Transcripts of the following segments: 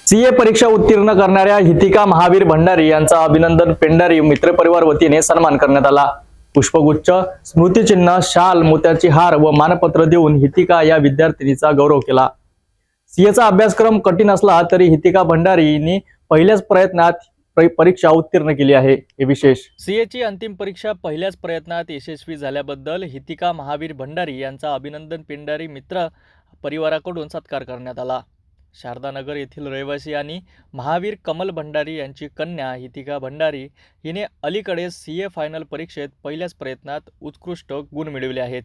CA परीक्षा उत्तीर्ण करणाऱ्या हितिका महावीर भंडारी यांचा अभिनंदन पेंढारी मित्रपरिवार वतीने सन्मान करण्यात आला। पुष्पगुच्छ, स्मृतिचिन्ह, शाल, मोत्याची हार व मानपत्र देऊन हितिका या विद्यार्थिनीचा गौरव केला। सीएचा अभ्यासक्रम कठीण असला तरी हितिका भंडारींनी पहिल्याच प्रयत्नात परीक्षा उत्तीर्ण केली आहे, हे विशेष। सीएची अंतिम परीक्षा पहिल्याच प्रयत्नात यशस्वी झाल्याबद्दल हितिका महावीर भंडारी यांचा अभिनंदन पेंढारी मित्र परिवाराकडून सत्कार करण्यात आला। शारदानगर येथील रहिवासी आणि महावीर कमल भंडारी यांची कन्या हितिका भंडारी हिने अलीकडे सीए फायनल परीक्षेत पहिल्याच प्रयत्नात उत्कृष्ट गुण मिळवले आहेत।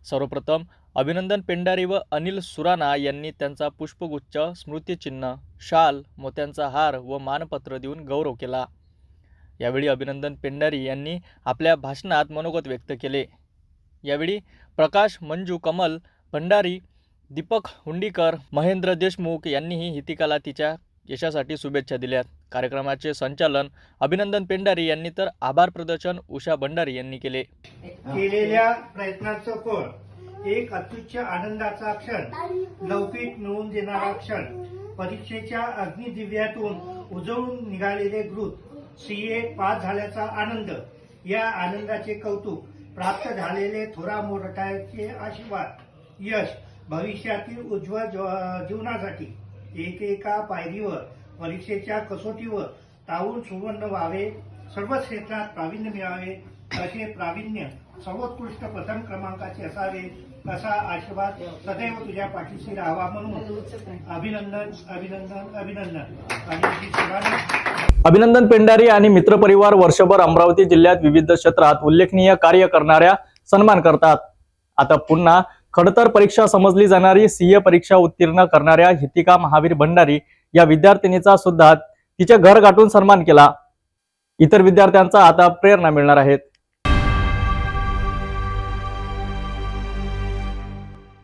सर्वप्रथम अभिनंदन पेंढारी व अनिल सुराणा यांनी त्यांचा पुष्पगुच्छ, स्मृतिचिन्ह, शाल, मोत्यांचा हार व मानपत्र देऊन गौरव केला। यावेळी अभिनंदन पेंढारी यांनी आपल्या भाषणात मनोगत व्यक्त केले। यावेळी प्रकाश, मंजू, कमल भंडारी, दीपक हुंडीकर, महेंद्र देशमुख यांनीही हितिकाला तिच्या यशासाठी शुभेच्छा दिल्या। कार्यक्रमाचे संचालन अभिनंदन पेंढारी यांनी तर आभार प्रदर्शन उषा भंडारी यांनी केले। केलेल्या प्रयत्नाचं फळ एक अत्युच्च आनंदाचा क्षण, लौकिक मिळवून देणारा क्षण, परीक्षेच्या अग्निदिव्यातून उजळून निघालेले ग्रुप, सीए पास झाल्याचा आनंद, या आनंदाचे कौतुक, प्राप्त झालेले थोरा मोठ्याचे आशीर्वाद, यश, भविष्यातील उज्ज्वल जीवनासाठी एकेका पायरीवर परीक्षेच्या कसोटीवर तावून सुवर्ण व्हावे, सर्व क्षेत्रात प्रावीण्य मिळावे, असे प्रावीण्य सर्वोत्कृष्ट प्रथम क्रमांकाचे असावे, असा आशीर्वाद सदैव तुझ्या पाठीशी राहावा म्हणून अभिनंदन अभिनंदन अभिनंदन। अभिनंदन पेंढारी आणि मित्रपरिवार वर्षभर अमरावती जिल्ह्यात विविध क्षेत्रात उल्लेखनीय कार्य करणाऱ्या सन्मान करतात। आता पुन्हा खडतर परीक्षा समजली जाणारी सीए परीक्षा उत्तीर्ण करणाऱ्या हितिका महावीर भंडारी या विद्यार्थिनीचा सुद्धा तिचे घर गाठून सन्मान केला। इतर विद्यार्थ्यांचा आता प्रेरणा मिळणार आहेत।